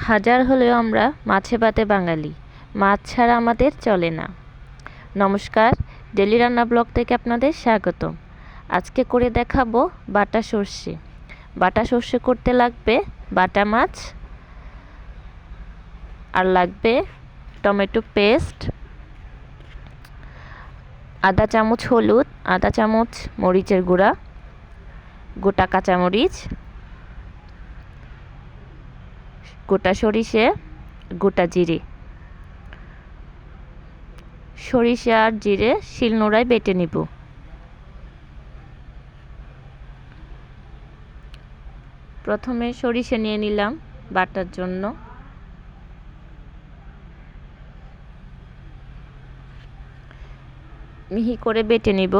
হাজার হলেও আমরা মাছে ভাতে বাঙালি, মাছ ছাড়া আমাদের চলে না। নমস্কার, ডেলি রান্না ব্লগ থেকে আপনাদের স্বাগতম। আজকে করে দেখাবো বাটা সর্ষে। বাটা সর্ষে করতে লাগবে বাটা মাছ, আর লাগবে টমেটো পেস্ট, আধা চামচ হলুদ, আধা চামচ মরিচের গুঁড়া, গোটা কাঁচামরিচ, গোটা সরিষে, গোটা জিরে। সরিষা আর জিরে শিলনোড়ায় বেটে নিব। প্রথমে সরিষা নিয়ে নিলাম বাটার জন্য। মিহি করে বেটে নিব।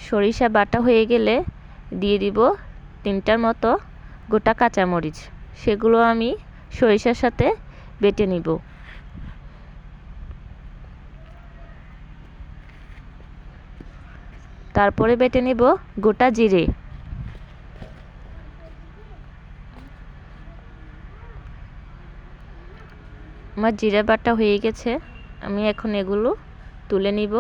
সরিষা বাটা হয়ে গেলে দিয়ে দিব 3টার মতো গোটা কাঁচামরিচ। সেগুলো আমি সরিষার সাথে বেটে নিব। তারপরে বেটে নিব গোটা জিরে। আমার জিরা বাটা হয়ে গেছে, আমি এখন এগুলো তুলে নিব।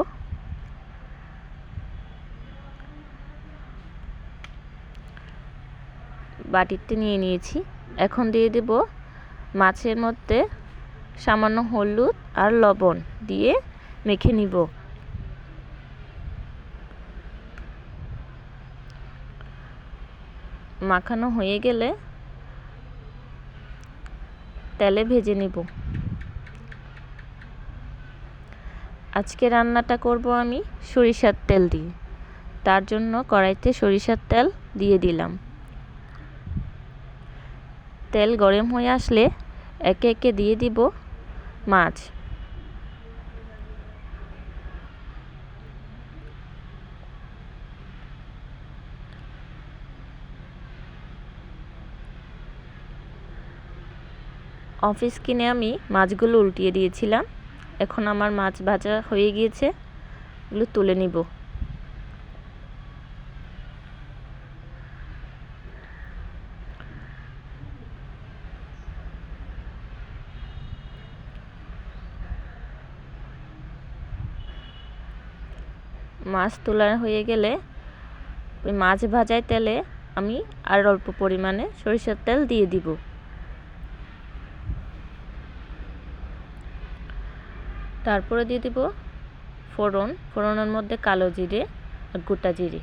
বাটিতে নিয়ে নিয়েছি। এখন দিয়ে দেব মাছের মধ্যে সামান্য হলুদ আর লবণ দিয়ে মেখে নিব। মাখানো হয়ে গেলে তেলে ভেজে নিব। আজকে রান্নাটা করব আমি সরিষার তেল দিয়ে। তার জন্য কড়াইতে সরিষার তেল দিয়ে দিলাম। তেল গরম হয়ে আসলে একে একে দিয়ে দিব মাছ। অফিস কিনে আমি মাছগুলো উল্টিয়ে দিয়েছিলাম। এখন আমার মাছ ভাজা হয়ে গিয়েছে, এগুলো তুলে নিব। মাছ তোলা হয়ে গেলে ওই মাছ ভাজার তেলে আমি আর অল্প পরিমাণে সরিষার তেল দিয়ে দিব। তারপরে দিয়ে দিব ফোড়নের মধ্যে কালো জিরে আর গোটা জিরে।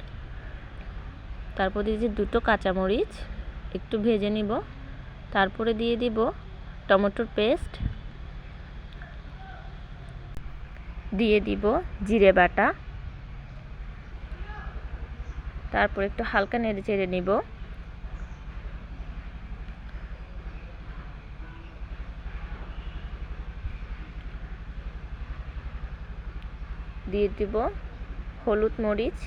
তারপর দিয়ে দিচ্ছি 2টো কাঁচামরিচ, একটু ভেজে নিব। তারপরে দিয়ে দিব টমেটোর পেস্ট, দিয়ে দিব জিরে বাটা। তারপর একটু হালকা নেড়ে চেড়ে নিব। দিয়ে দিব হলুদ মরিচ,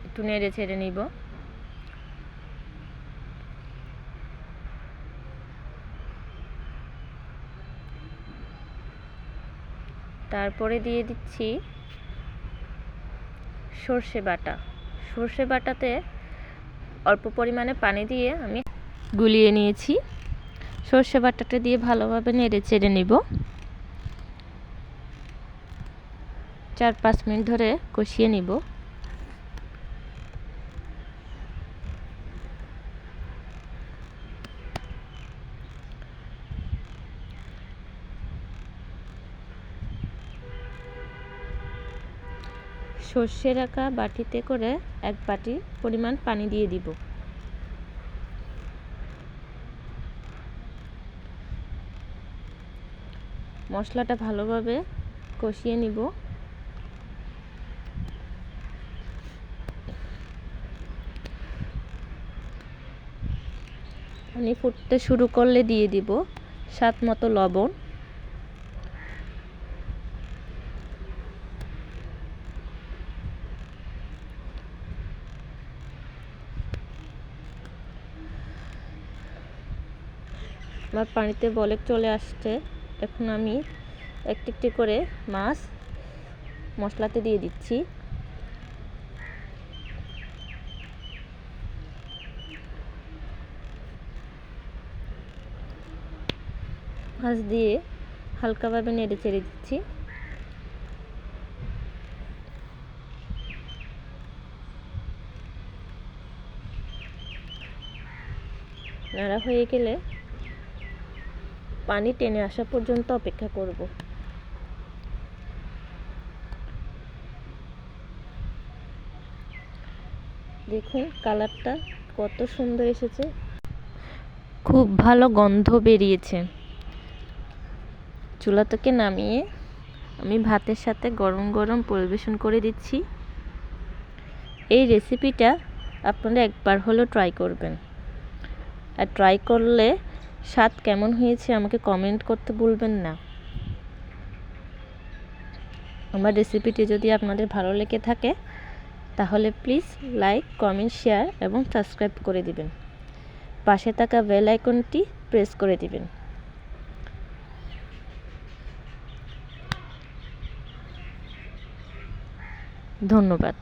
একটু নেড়ে ছেড়ে নিব। তারপরে দিয়ে দিচ্ছি সর্ষে বাটা। সর্ষে বাটাতে অল্প পরিমাণে পানি দিয়ে আমি গুলিয়ে নিয়েছি। সর্ষে বাটাটা দিয়ে ভালোভাবে নেড়ে চেড়ে নিব। 4-5 মিনিট ধরে কষিয়ে নিব। সর্ষে রাখা বাটিতে করে 1 বাটি পরিমাণ পানি দিয়ে দিব। মশলাটা ভালোভাবে কষিয়ে নিব। পানি ফুটতে শুরু করলে দিয়ে দিব স্বাদ মতো লবণ। আমার পানিতে বলক চলে আসছে। এখন আমি একটি একটি করে মাছ মশলাতে দিয়ে দিচ্ছি। মাছ দিয়ে হালকাভাবে নেড়ে চেড়ে দিচ্ছি। নাড়া হয়ে গেলে পানি টেনে আসা পর্যন্ত অপেক্ষা করব। দেখুন কালারটা কত সুন্দর এসেছে, খুব ভালো গন্ধ বেরিয়েছে। চুলা থেকে নামিয়ে আমি ভাতের সাথে গরম গরম পরিবেশন করে দিচ্ছি। এই রেসিপিটা আপনারা একবার হলেও ট্রাই করবেন, আর ট্রাই করলে স্বাদ কেমন হয়েছে আমাকে কমেন্ট করতে ভুলবেন না। আমার রেসিপিটি যদি আপনাদের ভালো লেগে থাকে তাহলে প্লিজ লাইক, কমেন্ট, শেয়ার এবং সাবস্ক্রাইব করে দিবেন। পাশে থাকা বেল আইকনটি প্রেস করে দিবেন। ধন্যবাদ।